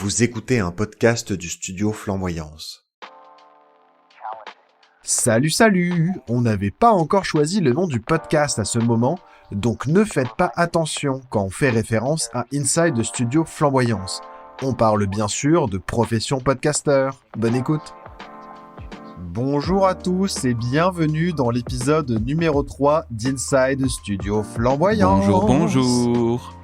Vous écoutez un podcast du studio Flamboyance. Salut, on n'avait pas encore choisi le nom du podcast à ce moment, donc ne faites pas attention quand on fait référence à Inside Studio Flamboyance. On parle bien sûr de profession podcasteur. Bonne écoute. Bonjour à tous et bienvenue dans l'épisode numéro 3 d'Inside Studio Flamboyance. Bonjour.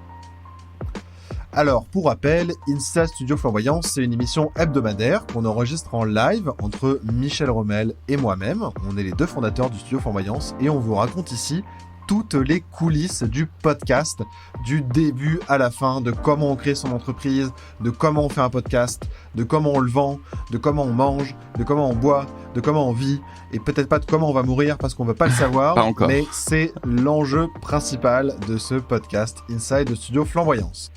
Alors, pour rappel, Inside Studio Flamboyance, c'est une émission hebdomadaire qu'on enregistre en live entre Michel Rommel et moi-même. On est les deux fondateurs du Studio Flamboyance et on vous raconte ici toutes les coulisses du podcast, du début à la fin, de comment on crée son entreprise, de comment on fait un podcast, de comment on le vend, de comment on mange, de comment on boit, de comment on vit, et peut-être pas de comment on va mourir parce qu'on ne veut pas le savoir, Pas encore. Mais c'est l'enjeu principal de ce podcast Inside Studio Flamboyance.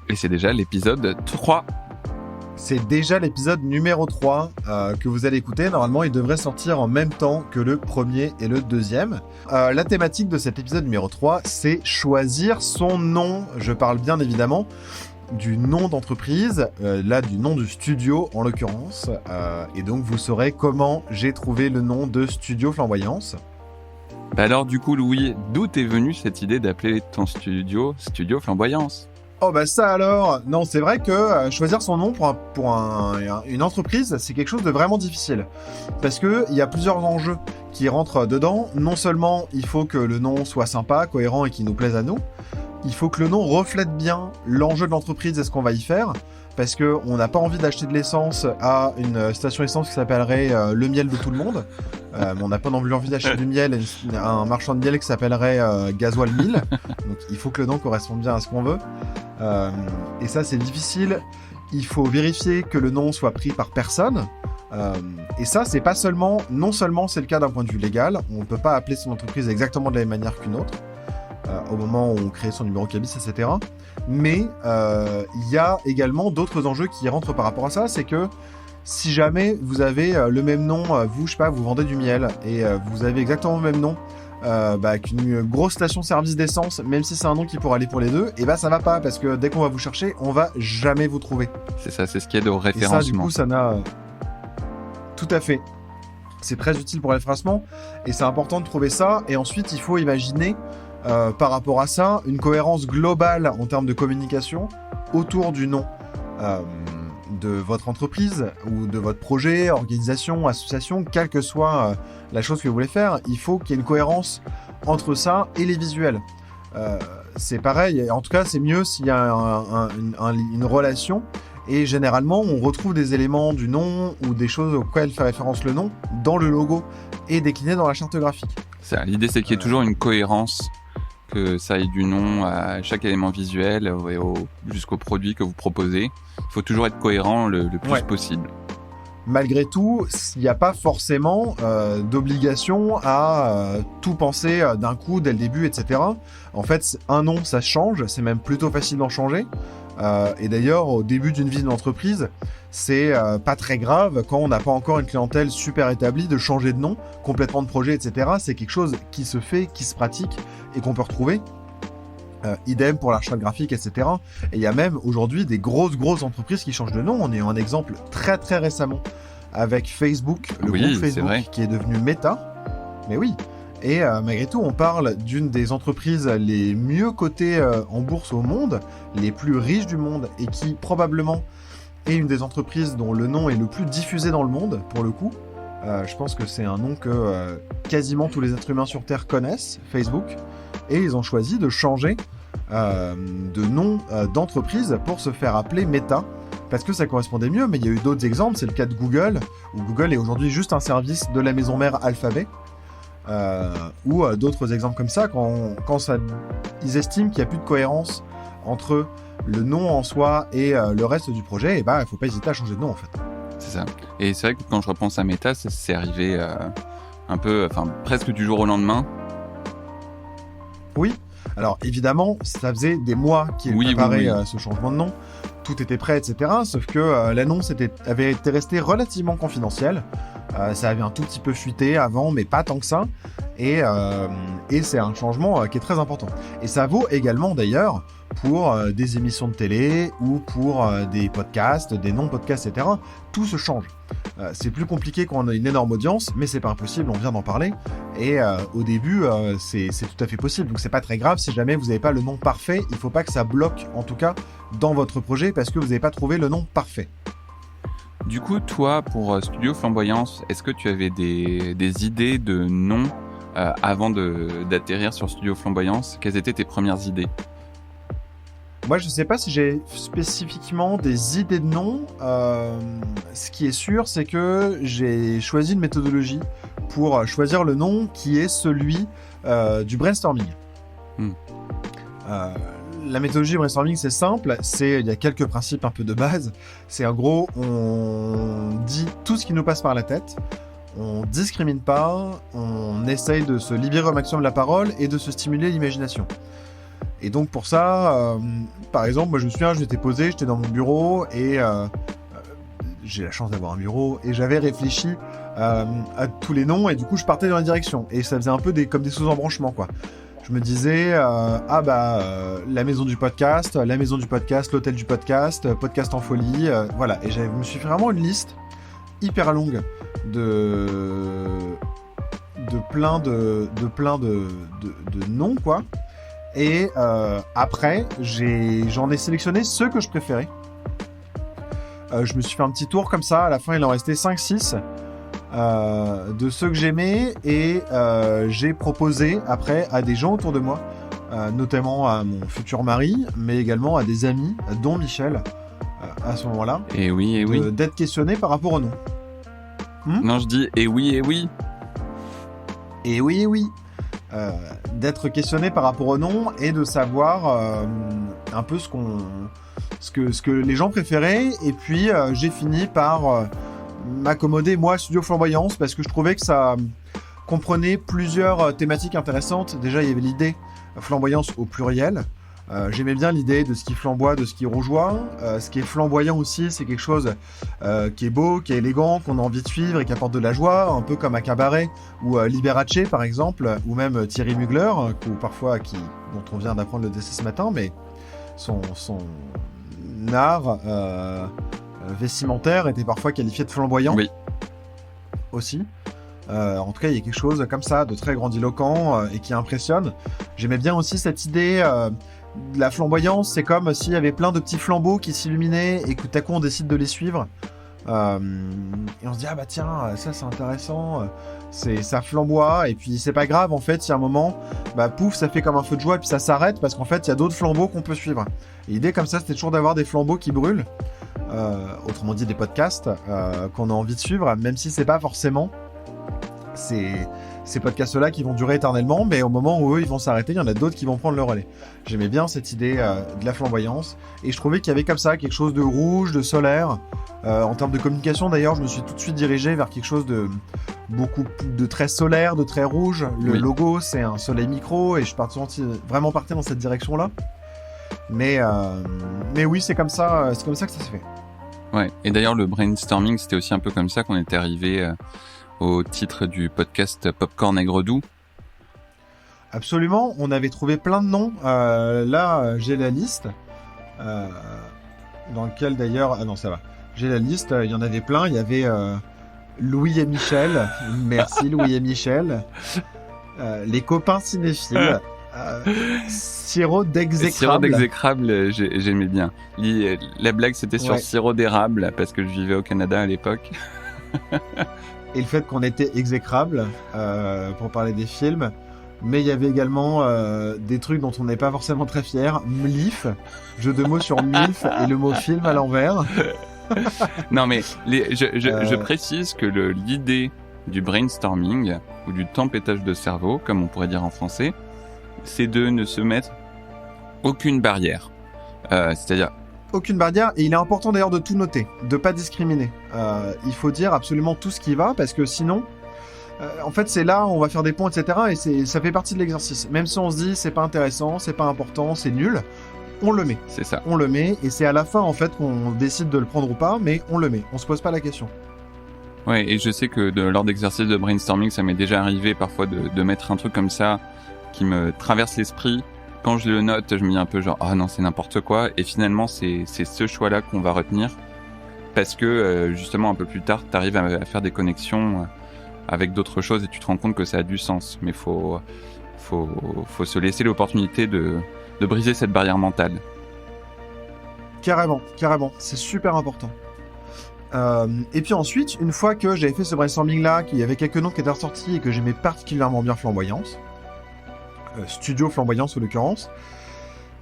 Et c'est déjà l'épisode 3. C'est déjà l'épisode numéro 3 que vous allez écouter. Normalement, il devrait sortir en même temps que le premier et le deuxième. La thématique de cet épisode numéro 3, c'est choisir son nom. Je parle bien évidemment du nom d'entreprise, là du nom du studio en l'occurrence. Et donc, vous saurez comment j'ai trouvé le nom de Studio Flamboyance. Bah alors du coup Louis, d'où t'es venue cette idée d'appeler ton studio Studio Flamboyance ? Oh bah ça alors. Non, c'est vrai que choisir son nom pour une entreprise, c'est quelque chose de vraiment difficile. Parce que il y a plusieurs enjeux qui rentrent dedans. Non seulement il faut que le nom soit sympa, cohérent et qu'il nous plaise à nous, il faut que le nom reflète bien l'enjeu de l'entreprise et ce qu'on va y faire. Parce qu'on n'a pas envie d'acheter de l'essence à une station essence qui s'appellerait le miel de tout le monde. On n'a pas non plus envie d'acheter du miel à un marchand de miel qui s'appellerait Gasoil 1000. Donc il faut que le nom corresponde bien à ce qu'on veut. Et ça c'est difficile. Il faut vérifier que le nom soit pris par personne. Et ça c'est pas seulement, non seulement c'est le cas d'un point de vue légal. On ne peut pas appeler son entreprise exactement de la même manière qu'une autre. Au moment où on crée son numéro cabis, etc. Mais il y a également d'autres enjeux qui rentrent par rapport à ça, c'est que si jamais vous avez le même nom, vous, je sais pas, vous vendez du miel, et vous avez exactement le même nom qu'une grosse station-service d'essence, même si c'est un nom qui pourrait aller pour les deux, et bah ça va pas, parce que dès qu'on va vous chercher, on va jamais vous trouver. C'est ça, c'est ce qui aide au Et référencement. ça, du coup, ça n'a... Tout à fait. C'est très utile pour le référencement, et c'est important de trouver ça, et ensuite, il faut imaginer... par rapport à ça, une cohérence globale en termes de communication autour du nom de votre entreprise ou de votre projet, organisation, association, quelle que soit la chose que vous voulez faire. Il faut qu'il y ait une cohérence entre ça et les visuels. C'est pareil, en tout cas c'est mieux s'il y a une relation, et généralement on retrouve des éléments du nom ou des choses auxquelles fait référence le nom dans le logo et décliné dans la charte graphique. L'idée c'est qu'il y ait toujours une cohérence, que ça ait du nom à chaque élément visuel et jusqu'au produit que vous proposez. Il faut toujours être cohérent le plus possible. Malgré tout, il n'y a pas forcément d'obligation à tout penser d'un coup, dès le début, etc. En fait, un nom, ça change, c'est même plutôt facile d'en changer. Et d'ailleurs, au début d'une vie d'entreprise, c'est pas très grave quand on n'a pas encore une clientèle super établie de changer de nom, complètement de projet, etc. C'est quelque chose qui se fait, qui se pratique et qu'on peut retrouver. Idem pour la charte graphique, etc. Et il y a même aujourd'hui des grosses entreprises qui changent de nom. On a eu un exemple très très récemment avec Facebook, le groupe Facebook qui est devenu Meta. Mais oui. Et malgré tout, on parle d'une des entreprises les mieux cotées en bourse au monde, les plus riches du monde, et qui probablement est une des entreprises dont le nom est le plus diffusé dans le monde, pour le coup. Je pense que c'est un nom que quasiment tous les êtres humains sur Terre connaissent, Facebook. Et ils ont choisi de changer de nom d'entreprise pour se faire appeler Meta, parce que ça correspondait mieux. Mais il y a eu d'autres exemples, c'est le cas de Google, où Google est aujourd'hui juste un service de la maison mère Alphabet. Ou d'autres exemples comme ça, ils estiment qu'il n'y a plus de cohérence entre le nom en soi et le reste du projet, et il ne faut pas hésiter à changer de nom en fait. C'est ça. Et c'est vrai que quand je repense à Meta, c'est arrivé presque du jour au lendemain. Oui, alors évidemment, ça faisait des mois qu'ils préparaient ce changement de nom, tout était prêt, etc. Sauf que l'annonce avait été restée relativement confidentielle. Ça avait un tout petit peu fuité avant, mais pas tant que ça. Et c'est un changement qui est très important. Et ça vaut également d'ailleurs pour des émissions de télé ou pour des podcasts, des non-podcasts, etc. Tout se change. C'est plus compliqué quand on a une énorme audience, mais c'est pas impossible, on vient d'en parler. Et au début, c'est tout à fait possible. Donc c'est pas très grave si jamais vous n'avez pas le nom parfait. Il faut pas que ça bloque, en tout cas, dans votre projet parce que vous n'avez pas trouvé le nom parfait. Du coup, toi, pour Studio Flamboyance, est-ce que tu avais des idées de noms avant d'atterrir sur Studio Flamboyance? Quelles étaient tes premières idées? Moi, je sais pas si j'ai spécifiquement des idées de noms. Ce qui est sûr, c'est que j'ai choisi une méthodologie pour choisir le nom qui est celui du brainstorming. La méthodologie brainstorming, c'est simple. Il y a quelques principes un peu de base. C'est en gros, on dit tout ce qui nous passe par la tête. On discrimine pas. On essaye de se libérer au maximum la parole et de se stimuler l'imagination. Et donc pour ça, par exemple, moi je me souviens, j'étais posé, j'étais dans mon bureau et j'ai la chance d'avoir un bureau et j'avais réfléchi à tous les noms et du coup je partais dans la direction et ça faisait un peu comme des sous-embranchements quoi. Je me disais la maison du podcast, l'hôtel du podcast, podcast en folie, voilà. Et je me suis fait vraiment une liste hyper longue de plein de noms quoi. Et après, j'en ai sélectionné ceux que je préférais. Je me suis fait un petit tour comme ça. À la fin, il en restait 5-6 de ceux que j'aimais. Et j'ai proposé après à des gens autour de moi, notamment à mon futur mari, mais également à des amis, dont Michel, à ce moment-là. Et oui. D'être questionné par rapport au nom. Non, je dis et oui. Et oui. D'être questionné par rapport au nom et de savoir un peu ce que les gens préféraient. Et puis j'ai fini par m'accommoder moi à Studio Flamboyance parce que je trouvais que ça comprenait plusieurs thématiques intéressantes. Déjà il y avait l'idée flamboyance au pluriel. J'aimais bien l'idée de ce qui flamboie, de ce qui rougeoie. Ce qui est flamboyant aussi, c'est quelque chose qui est beau, qui est élégant, qu'on a envie de suivre et qui apporte de la joie, un peu comme à Cabaret ou Liberace par exemple, ou même Thierry Mugler, dont on vient d'apprendre le décès ce matin, mais son art vestimentaire était parfois qualifié de flamboyant. Oui. Aussi. En tout cas, il y a quelque chose comme ça de très grandiloquent et qui impressionne. J'aimais bien aussi cette idée de la flamboyance. C'est comme s'il y avait plein de petits flambeaux qui s'illuminaient et que tout à coup on décide de les suivre. Et on se dit, ah bah tiens, ça c'est intéressant, ça flamboie. Et puis c'est pas grave en fait, si à un moment, bah pouf, ça fait comme un feu de joie et puis ça s'arrête parce qu'en fait il y a d'autres flambeaux qu'on peut suivre. Et l'idée comme ça, c'était toujours d'avoir des flambeaux qui brûlent. Autrement dit, des podcasts qu'on a envie de suivre, même si c'est pas forcément ces podcasts-là qui vont durer éternellement, mais au moment où eux ils vont s'arrêter, il y en a d'autres qui vont prendre le relais. J'aimais bien cette idée de la flamboyance, et je trouvais qu'il y avait comme ça quelque chose de rouge, de solaire. En termes de communication d'ailleurs, je me suis tout de suite dirigé vers quelque chose de de très solaire, de très rouge. Le logo c'est un soleil micro, et je suis vraiment parti dans cette direction-là. Mais oui, c'est comme ça que ça s'est fait. Ouais, et d'ailleurs le brainstorming, c'était aussi un peu comme ça qu'on était arrivé au titre du podcast Popcorn Aigre Doux. Absolument, on avait trouvé plein de noms. Là, j'ai la liste, dans lequel d'ailleurs... Ah non, ça va. J'ai la liste, il y en avait plein. Il y avait Louis et Michel. Merci Louis et Michel. Les copains cinéphiles. Sirop d'exécrable. Sirop d'exécrable, j'aimais bien. La blague, c'était sur sirop d'érable, parce que je vivais au Canada à l'époque. Et le fait qu'on était exécrable, pour parler des films. Mais il y avait également des trucs dont on n'est pas forcément très fier. MILF, jeu de mots sur MILF et le mot film à l'envers. Non mais je précise que l'idée du brainstorming, ou du tempêtage de cerveau, comme on pourrait dire en français, c'est de ne se mettre aucune barrière. C'est-à-dire... Aucune barrière, et il est important d'ailleurs de tout noter, de pas discriminer. Il faut dire absolument tout ce qui va, parce que sinon, en fait c'est là où on va faire des ponts, etc. Et ça fait partie de l'exercice. Même si on se dit c'est pas intéressant, c'est pas important, c'est nul, on le met. C'est ça. On le met, et c'est à la fin en fait qu'on décide de le prendre ou pas, mais on le met. On se pose pas la question. Ouais, et je sais que lors d'exercices de brainstorming, ça m'est déjà arrivé parfois de mettre un truc comme ça qui me traverse l'esprit. Quand je le note, je me dis un peu genre « Ah non, c'est n'importe quoi ». Et finalement, c'est ce choix-là qu'on va retenir parce que justement, un peu plus tard, tu arrives à faire des connexions avec d'autres choses et tu te rends compte que ça a du sens. Mais faut se laisser l'opportunité de briser cette barrière mentale. Carrément, c'est super important. Et puis ensuite, une fois que j'avais fait ce brainstorming-là, qu'il y avait quelques noms qui étaient ressortis et que j'aimais particulièrement bien Flamboyance, Studio Flamboyance en l'occurrence,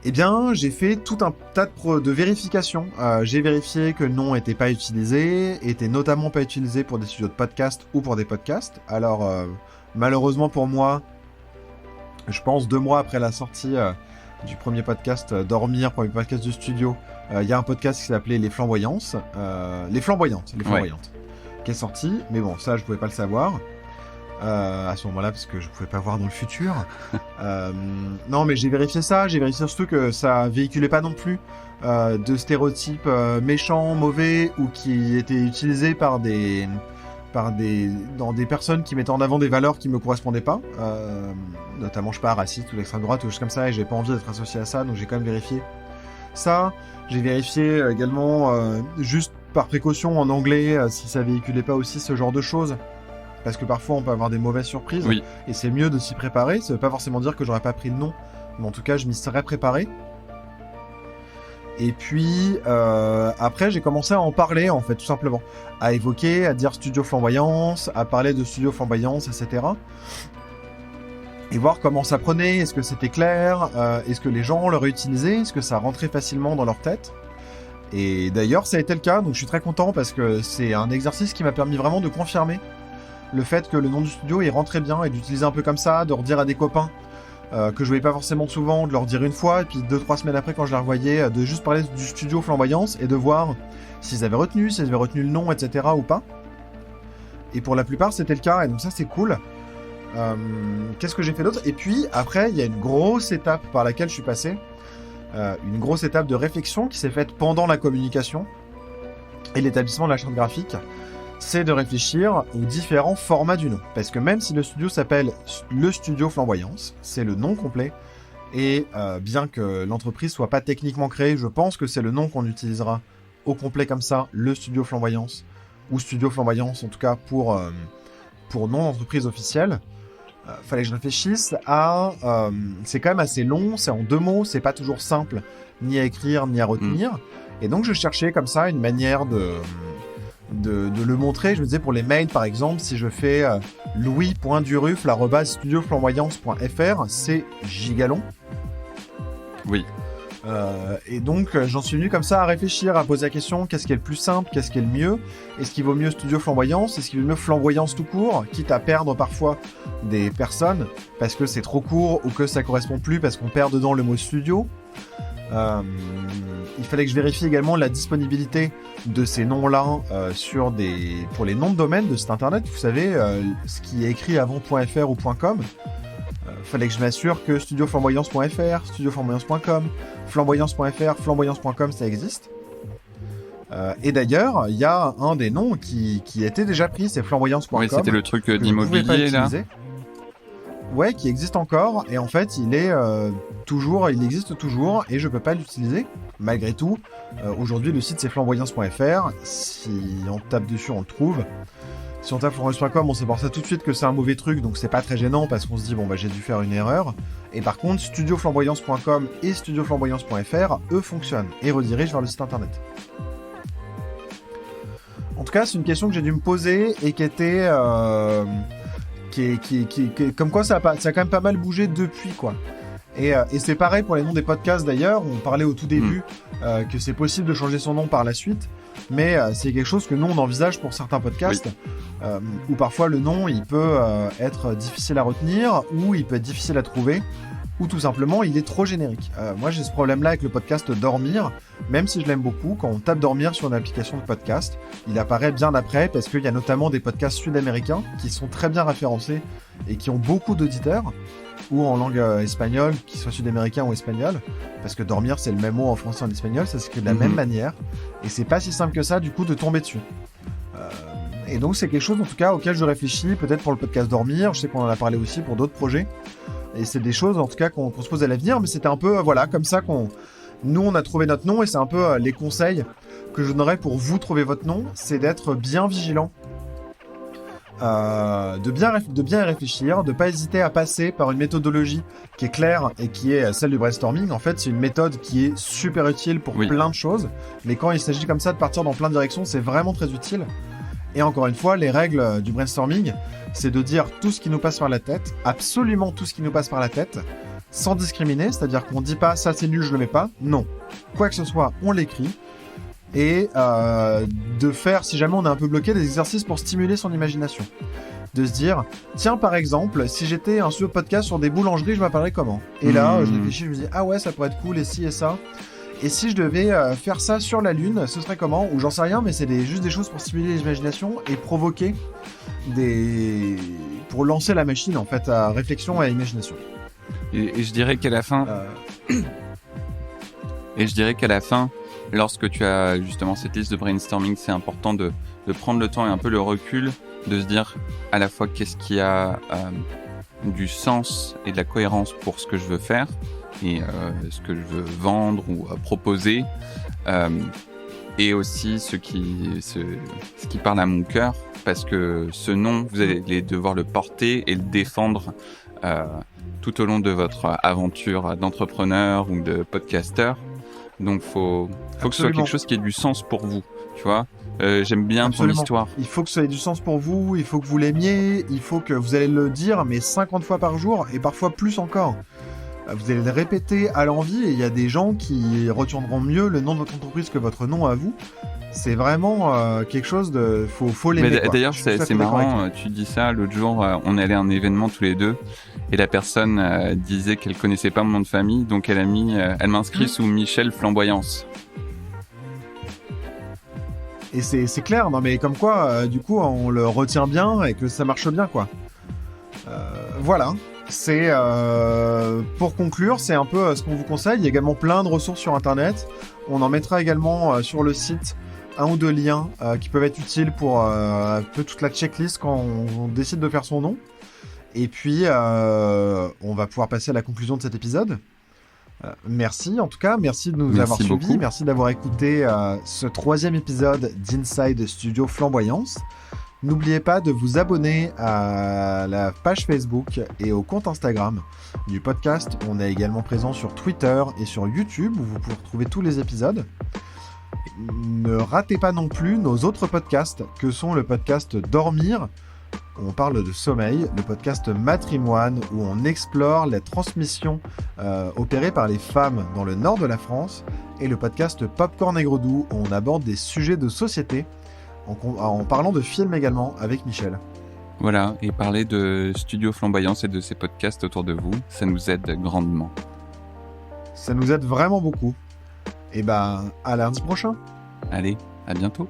eh bien, j'ai fait tout un tas de vérifications. J'ai vérifié que le nom n'était pas utilisé, était notamment pas utilisé pour des studios de podcast ou pour des podcasts. Alors, malheureusement pour moi, je pense 2 mois après la sortie du premier podcast Dormir, premier podcast du studio, il y a un podcast qui s'appelait Les Flamboyantes, qui est sorti, mais bon, ça, je pouvais pas le savoir à ce moment-là, parce que je pouvais pas voir dans le futur. Non, mais j'ai vérifié ça, j'ai vérifié surtout que ça véhiculait pas non plus de stéréotypes méchants, mauvais, ou qui étaient utilisés dans des personnes qui mettaient en avant des valeurs qui me correspondaient pas, notamment je sais pas, raciste ou l'extrême droite ou choses comme ça, et j'ai pas envie d'être associé à ça, donc j'ai quand même vérifié ça. J'ai vérifié également juste par précaution en anglais si ça véhiculait pas aussi ce genre de choses, parce que parfois on peut avoir des mauvaises surprises, oui. Et c'est mieux de s'y préparer. Ça veut pas forcément dire que j'aurais pas pris le nom, mais en tout cas je m'y serais préparé. Et puis après j'ai commencé à en parler en fait, tout simplement, à évoquer, à dire Studio Flamboyance, à parler de Studio Flamboyance, etc. Et voir comment ça prenait, est-ce que c'était clair, est-ce que les gens l'auraient utilisé, est-ce que ça rentrait facilement dans leur tête. Et d'ailleurs ça a été le cas, donc je suis très content parce que c'est un exercice qui m'a permis vraiment de confirmer le fait que le nom du studio il rentrait bien, et d'utiliser un peu comme ça, de redire à des copains que je voyais pas forcément souvent, de leur dire une fois, et puis 2-3 semaines après quand je les revoyais, de juste parler du studio Flamboyance et de voir s'ils avaient retenu le nom, etc. ou pas. Et pour la plupart c'était le cas, et donc ça c'est cool. Qu'est-ce que j'ai fait d'autre? Et puis après il y a une grosse étape par laquelle je suis passé, une grosse étape de réflexion qui s'est faite pendant la communication et l'établissement de la charte graphique. C'est de réfléchir aux différents formats du nom. Parce que même si le studio s'appelle le Studio Flamboyance, c'est le nom complet, et bien que l'entreprise soit pas techniquement créée, je pense que c'est le nom qu'on utilisera au complet comme ça, le Studio Flamboyance, ou Studio Flamboyance en tout cas pour nom d'entreprise officielle. Fallait que je réfléchisse à... c'est quand même assez long, c'est en 2 mots, c'est pas toujours simple, ni à écrire, ni à retenir. Et donc je cherchais comme ça une manière de le montrer. Je me disais pour les mails par exemple, si je fais louis.durufle@studioflamboyance.fr, c'est gigalong. Oui. Et donc j'en suis venu comme ça à réfléchir, à poser la question, qu'est-ce qui est le plus simple, qu'est-ce qui est le mieux, est-ce qu'il vaut mieux Studio Flamboyance, est-ce qu'il vaut mieux Flamboyance tout court, quitte à perdre parfois des personnes parce que c'est trop court ou que ça correspond plus parce qu'on perd dedans le mot studio. Il fallait que je vérifie également la disponibilité de ces noms-là pour les noms de domaine de site internet. Vous savez, ce qui est écrit avant .fr ou .com. Fallait que je m'assure que studioflamboyance.fr, studioflamboyance.com, flamboyance.fr, flamboyance.com, ça existe. Et d'ailleurs, il y a un des noms qui était déjà pris, c'est flamboyance.com. Oui, c'était le truc d'immobilier là. Ouais, qui existe encore, et en fait, il existe toujours, et je peux pas l'utiliser. Malgré tout, aujourd'hui, le site c'est flamboyance.fr. Si on tape dessus, on le trouve. Si on tape flamboyance.com, on sait pour ça tout de suite que c'est un mauvais truc, donc c'est pas très gênant parce qu'on se dit bon bah j'ai dû faire une erreur. Et par contre, studioflamboyance.com et studioflamboyance.fr, eux fonctionnent et redirigent vers le site internet. En tout cas, c'est une question que j'ai dû me poser et qui était comme quoi ça a quand même pas mal bougé depuis quoi. Et c'est pareil pour les noms des podcasts d'ailleurs. On parlait au tout début que c'est possible de changer son nom par la suite, mais c'est quelque chose que nous on envisage pour certains podcasts, où parfois le nom il peut être difficile à retenir, ou il peut être difficile à trouver, ou tout simplement il est trop générique. Moi j'ai ce problème là avec le podcast Dormir, même si je l'aime beaucoup. Quand on tape Dormir sur une application de podcast, il apparaît bien après parce qu'il y a notamment des podcasts sud-américains qui sont très bien référencés et qui ont beaucoup d'auditeurs, ou en langue espagnole, qu'il soit sud-américain ou espagnol, parce que dormir c'est le même mot en français et en espagnol, ça s'écrit de la même manière, et c'est pas si simple que ça du coup de tomber dessus. Et donc c'est quelque chose en tout cas auquel je réfléchis, peut-être pour le podcast Dormir, je sais qu'on en a parlé aussi pour d'autres projets. Et c'est des choses en tout cas qu'on se pose à l'avenir, mais c'était un peu voilà comme ça nous on a trouvé notre nom, et c'est un peu les conseils que je donnerais pour vous trouver votre nom, c'est d'être bien vigilant, de bien y réfléchir, de pas hésiter à passer par une méthodologie qui est claire et qui est celle du brainstorming. En fait, c'est une méthode qui est super utile pour plein de choses, mais quand il s'agit comme ça de partir dans plein de directions, c'est vraiment très utile. Et encore une fois, les règles du brainstorming, c'est de dire tout ce qui nous passe par la tête, absolument tout ce qui nous passe par la tête, sans discriminer, c'est-à-dire qu'on dit pas ça c'est nul, je le mets pas. Non, quoi que ce soit, on l'écrit. Et de faire, si jamais on est un peu bloqué, des exercices pour stimuler son imagination. De se dire, tiens, par exemple, si j'étais un podcast sur des boulangeries, je m'appellerais comment ? Et là, je réfléchis, je me dis, ah ouais, ça pourrait être cool, et ci et ça. Et si je devais faire ça sur la Lune, ce serait comment ? Ou j'en sais rien, mais c'est juste des choses pour stimuler l'imagination et provoquer pour lancer la machine, en fait, à réflexion et à imagination. Et je dirais qu'à la fin... Et je dirais qu'à la fin, lorsque tu as justement cette liste de brainstorming, c'est important de prendre le temps et un peu le recul, de se dire à la fois qu'est-ce qui a du sens et de la cohérence pour ce que je veux faire et ce que je veux vendre ou proposer, et aussi ce qui parle à mon cœur, parce que ce nom, vous allez devoir le porter et le défendre tout au long de votre aventure d'entrepreneur ou de podcasteur. Donc faut que ce soit quelque chose qui ait du sens pour vous, tu vois. J'aime bien ton histoire. Il faut que ça ait du sens pour vous, il faut que vous l'aimiez, il faut que vous allez le dire, mais 50 fois par jour, et parfois plus encore. Vous allez le répéter à l'envi, et il y a des gens qui retiendront mieux le nom de votre entreprise que votre nom à vous. C'est vraiment quelque chose de... Faut l'aimer. Mais d'ailleurs, c'est marrant, tu dis ça. L'autre jour, on allait à un événement tous les deux, et la personne disait qu'elle connaissait pas mon nom de famille, donc elle m'a inscrit sous Michel Flamboyance. Et c'est clair, non mais comme quoi, du coup, on le retient bien et que ça marche bien, quoi. Voilà. C'est pour conclure, c'est un peu ce qu'on vous conseille. Il y a également plein de ressources sur Internet. On en mettra également sur le site un ou deux liens qui peuvent être utiles pour un peu toute la checklist quand on décide de faire son nom. Et puis, on va pouvoir passer à la conclusion de cet épisode. Merci en tout cas, merci de nous avoir suivis, merci d'avoir écouté ce 3e épisode d'Inside Studio Flamboyance. N'oubliez pas de vous abonner à la page Facebook et au compte Instagram du podcast. On est également présent sur Twitter et sur YouTube où vous pouvez retrouver tous les épisodes. Ne ratez pas non plus nos autres podcasts que sont le podcast Dormir, où on parle de sommeil, le podcast Matrimoine où on explore la transmission opérée par les femmes dans le nord de la France, et le podcast Popcorn et Gros Doux où on aborde des sujets de société en parlant de films également avec Michel. Voilà, et parler de Studio Flamboyance et de ces podcasts autour de vous, ça nous aide grandement. Ça nous aide vraiment beaucoup. Et à lundi prochain. Allez, à bientôt.